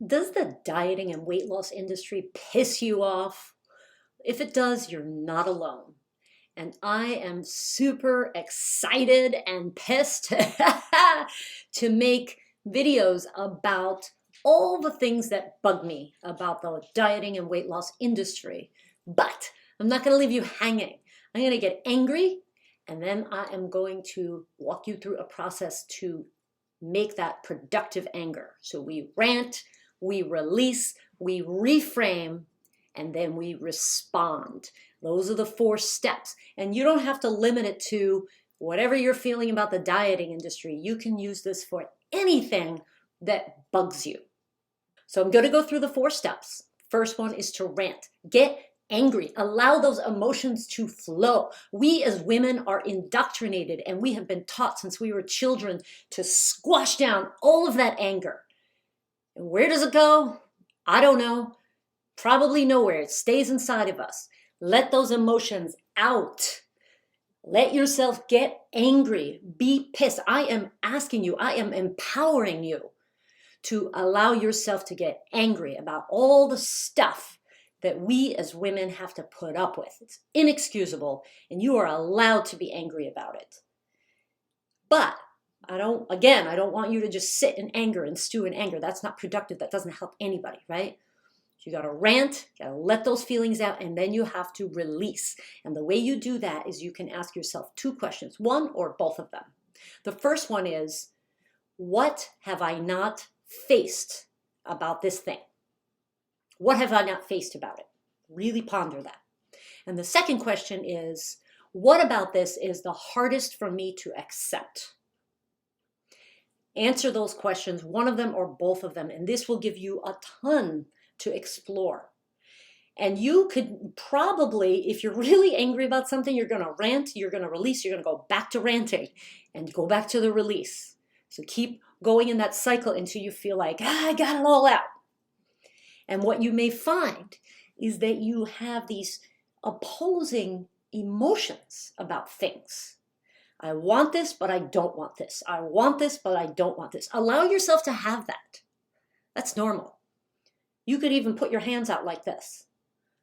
Does the dieting and weight loss industry piss you off? If it does, you're not alone. And I am super excited and pissed to make videos about all the things that bug me about the dieting and weight loss industry. But I'm not going to leave you hanging. I'm going to get angry, and then I am going to walk you through a process to make that productive anger. So we rant, we release, we reframe, and then we respond. Those are the 4 steps. And you don't have to limit it to whatever you're feeling about the dieting industry. You can use this for anything that bugs you. So I'm going to go through the 4 steps. First one is to rant. Get angry. Allow those emotions to flow. We as women are indoctrinated, and we have been taught since we were children to squash down all of that anger. And where does it go? I don't know. Probably nowhere. It stays inside of us. Let those emotions out. Let yourself get angry. Be pissed. I am asking you, I am empowering you to allow yourself to get angry about all the stuff that we as women have to put up with. It's inexcusable, and you are allowed to be angry about it. But I don't want you to just sit in anger and stew in anger. That's not productive. That doesn't help anybody, right? You got to rant, you got to let those feelings out, and then you have to release. And the way you do that is you can ask yourself 2 questions, one or both of them. The first one is, what have I not faced about this thing? What have I not faced about it? Really ponder that. And the second question is, what about this is the hardest for me to accept? Answer those questions, one of them or both of them, and this will give you a ton to explore. And you could probably, if you're really angry about something, you're going to rant, you're going to release, you're going to go back to ranting and go back to the release. So keep going in that cycle until you feel like, I got it all out. And what you may find is that you have these opposing emotions about things. I want this, but I don't want this. I want this, but I don't want this. Allow yourself to have that. That's normal. You could even put your hands out like this.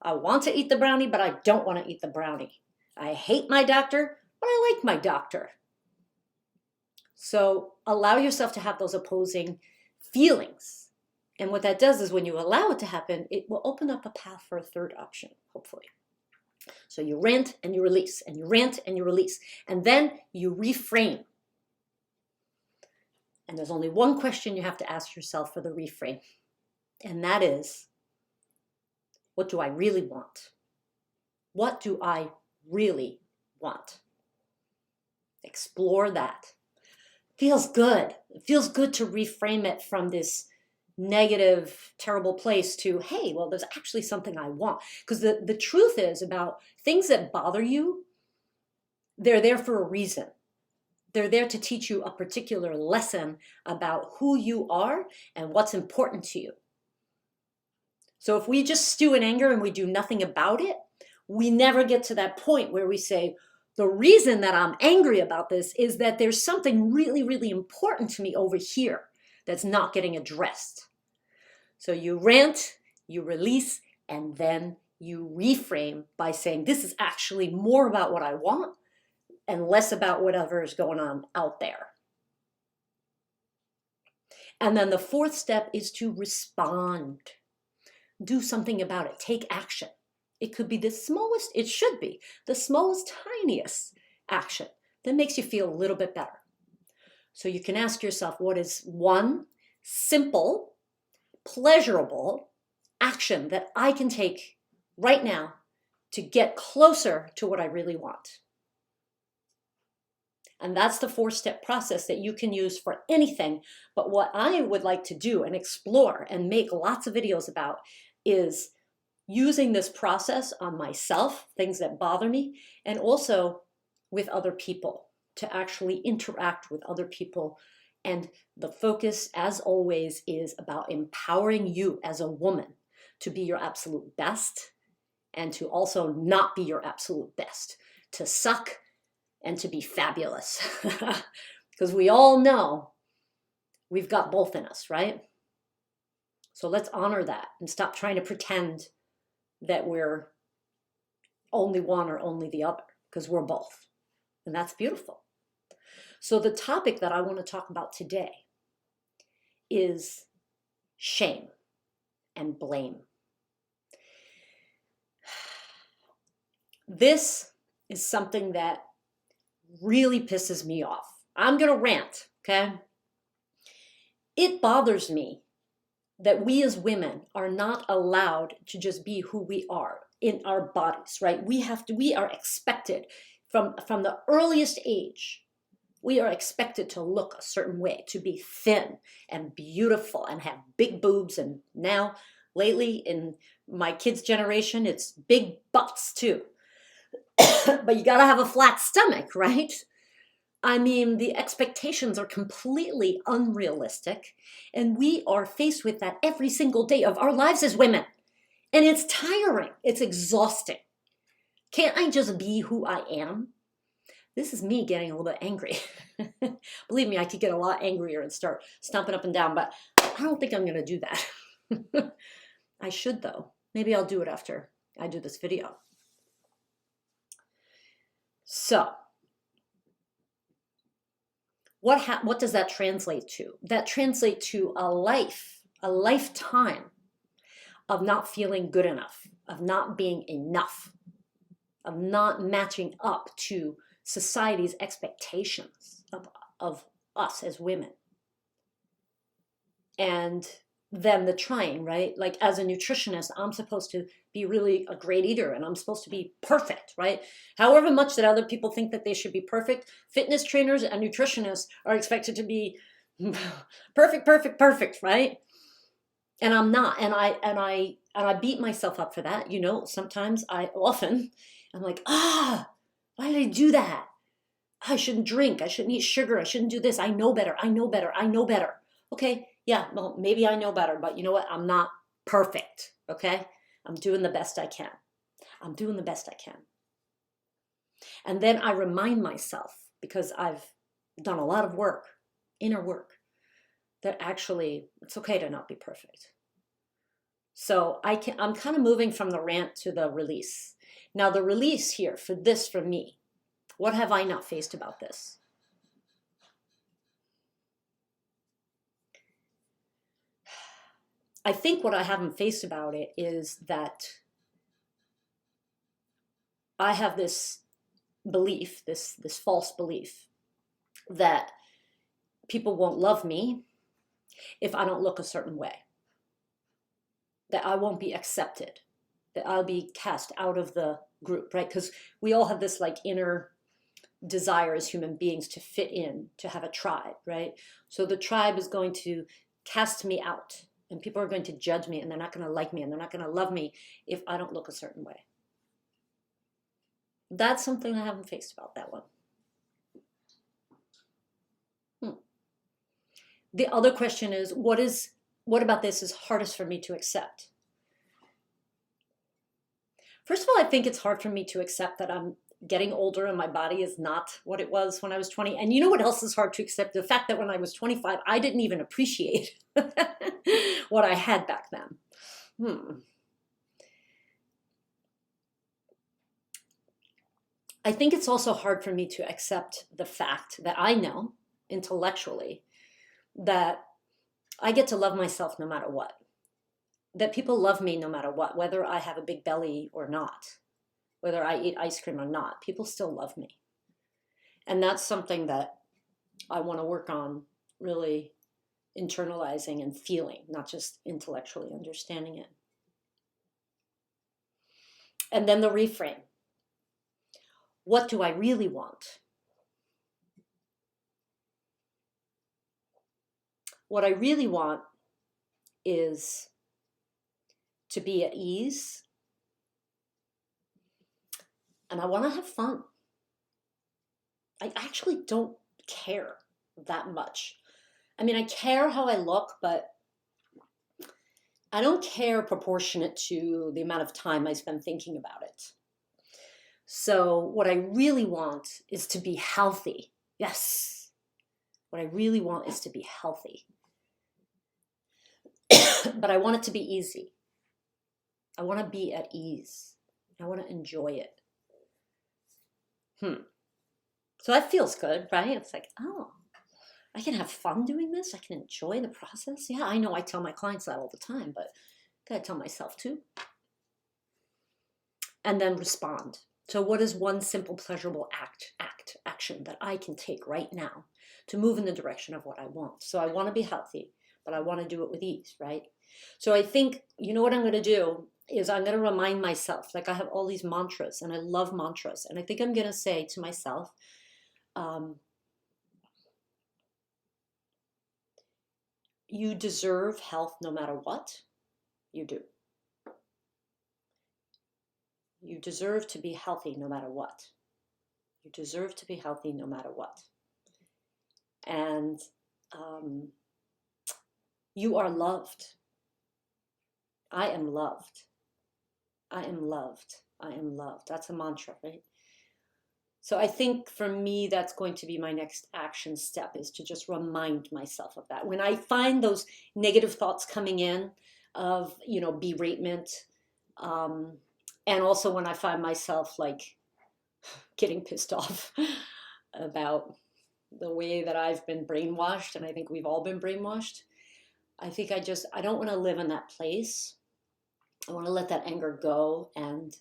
I want to eat the brownie, but I don't want to eat the brownie. I hate my doctor, but I like my doctor. So allow yourself to have those opposing feelings. And what that does is when you allow it to happen, it will open up a path for a third option, hopefully. So you rant and you release, and you rant and you release, and then you reframe. And there's only one question you have to ask yourself for the reframe. And that is, what do I really want? What do I really want? Explore that. Feels good. It feels good to reframe it from this negative, terrible place to, hey, well, there's actually something I want. Because the truth is about things that bother you, they're there for a reason. They're there to teach you a particular lesson about who you are and what's important to you. So if we just stew in anger and we do nothing about it, we never get to that point where we say, the reason that I'm angry about this is that there's something really, really important to me over here that's not getting addressed. So you rant, you release, and then you reframe by saying, this is actually more about what I want and less about whatever is going on out there. And then the 4th step is to respond. Do something about it. Take action. It could be the smallest, it should be the smallest, tiniest action that makes you feel a little bit better. So you can ask yourself, what is one simple, pleasurable action that I can take right now to get closer to what I really want? And that's the 4-step process that you can use for anything. But what I would like to do and explore and make lots of videos about is using this process on myself, things that bother me, and also with other people, to actually interact with other people. And the focus, as always, is about empowering you as a woman to be your absolute best and to also not be your absolute best, to suck and to be fabulous. Because we all know we've got both in us, right? So let's honor that and stop trying to pretend that we're only one or only the other, because we're both. And that's beautiful. So the topic that I want to talk about today is shame and blame. This is something that really pisses me off. I'm going to rant, okay? It bothers me that we as women are not allowed to just be who we are in our bodies, right? We are expected from the earliest age, we are expected to look a certain way, to be thin and beautiful and have big boobs. And now, lately, in my kids' generation, it's big butts too. But you gotta have a flat stomach, right? I mean, the expectations are completely unrealistic, and we are faced with that every single day of our lives as women. And it's tiring, it's exhausting. Can't I just be who I am? This is me getting a little bit angry. Believe me, I could get a lot angrier and start stomping up and down, but I don't think I'm gonna do that. I should though. Maybe I'll do it after I do this video. So, what does that translate to? That translates to a lifetime of not feeling good enough, of not being enough, of not matching up to society's expectations of us as women. And then the trying, right? Like as a nutritionist, I'm supposed to be really a great eater and I'm supposed to be perfect, right? However much that other people think that they should be perfect, fitness trainers and nutritionists are expected to be perfect, right? And I'm not, and I beat myself up for that. You know, sometimes I'm like, why did I do that? I shouldn't drink. I shouldn't eat sugar. I shouldn't do this. I know better. Okay, yeah, well, maybe I know better, but you know what? I'm not perfect, okay? I'm doing the best I can. And then I remind myself, because I've done a lot of work, inner work, that actually it's okay to not be perfect. So I'm kind of moving from the rant to the release. Now the release here for me, what have I not faced about this? I think what I haven't faced about it is that I have this belief, this false belief, that people won't love me if I don't look a certain way, that I won't be accepted, that I'll be cast out of the group, right? Because we all have this like inner desire as human beings to fit in, to have a tribe, right? So the tribe is going to cast me out, and people are going to judge me, and they're not going to like me, and they're not going to love me if I don't look a certain way. That's something I haven't faced about that one. The other question is, what about this is hardest for me to accept? First of all, I think it's hard for me to accept that I'm getting older and my body is not what it was when I was 20. And you know what else is hard to accept? The fact that when I was 25, I didn't even appreciate what I had back then. I think it's also hard for me to accept the fact that I know intellectually that I get to love myself no matter what. That people love me no matter what, whether I have a big belly or not, whether I eat ice cream or not, people still love me. And that's something that I want to work on really internalizing and feeling, not just intellectually understanding it. And then the reframe. What do I really want? What I really want is to be at ease, and I want to have fun. I actually don't care that much. I mean, I care how I look, but I don't care proportionate to the amount of time I spend thinking about it. So what I really want is to be healthy. Yes. What I really want is to be healthy. but I want it to be easy. I want to be at ease. I want to enjoy it. So that feels good, right? It's like, oh, I can have fun doing this. I can enjoy the process. Yeah, I know I tell my clients that all the time, but I gotta tell myself too. And then respond. So what is one simple, pleasurable action that I can take right now to move in the direction of what I want? So I want to be healthy, but I want to do it with ease, right? So I think, you know what I'm going to do is I'm going to remind myself, like I have all these mantras and I love mantras. And I think I'm going to say to myself, you deserve health no matter what you do. You deserve to be healthy no matter what. You deserve to be healthy no matter what. And you are loved. I am loved. I am loved. I am loved. That's a mantra, right? So I think for me, that's going to be my next action step, is to just remind myself of that. When I find those negative thoughts coming in of, beratement, and also when I find myself like getting pissed off about the way that I've been brainwashed, and I think we've all been brainwashed, I think I don't want to live in that place. I want to let that anger go and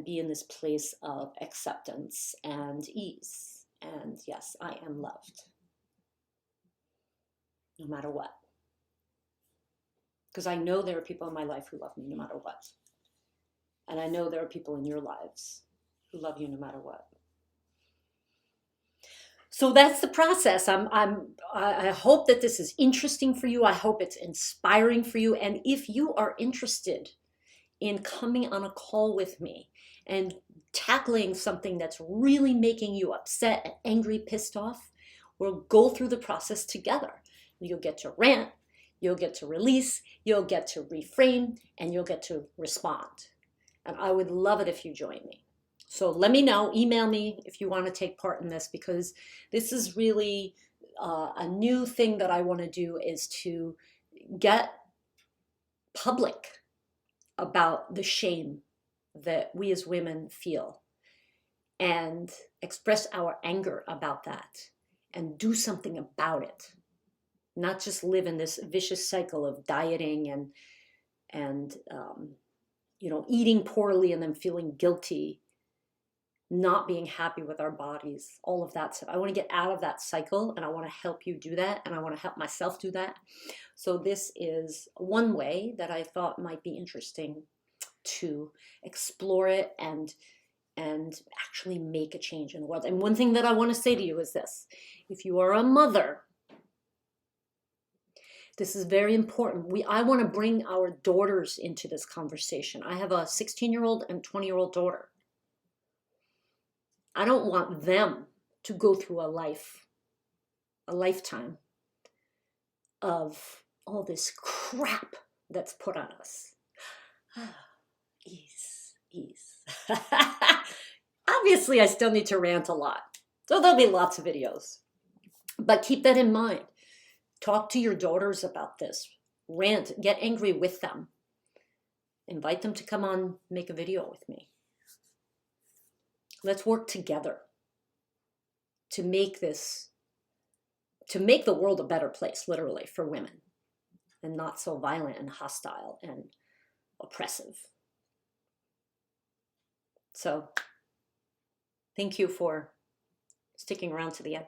be in this place of acceptance and ease. And yes, I am loved no matter what. Because I know there are people in my life who love me no matter what. And I know there are people in your lives who love you no matter what. So that's the process. I hope that this is interesting for you. I hope it's inspiring for you. And if you are interested in coming on a call with me and tackling something that's really making you upset, angry, pissed off, we'll go through the process together. You'll get to rant, you'll get to release, you'll get to reframe, and you'll get to respond. And I would love it if you join me. So let me know, email me if you want to take part in this, because this is really a new thing that I want to do, is to get public about the shame that we as women feel and express our anger about that and do something about it. Not just live in this vicious cycle of dieting and eating poorly and then feeling guilty, not being happy with our bodies, all of that stuff. I want to get out of that cycle, and I want to help you do that, and I want to help myself do that. So this is one way that I thought might be interesting to explore it and actually make a change in the world. And one thing that I want to say to you is this: if you are a mother, this is very important. I want to bring our daughters into this conversation. I have a 16-year-old and 20-year-old daughter. I don't want them to go through a lifetime of all this crap that's put on us. Ease. Obviously, I still need to rant a lot. So there'll be lots of videos. But keep that in mind. Talk to your daughters about this. Rant, get angry with them. Invite them to come on, make a video with me. Let's work together to make the world a better place, literally, for women, and not so violent and hostile and oppressive. So, thank you for sticking around to the end.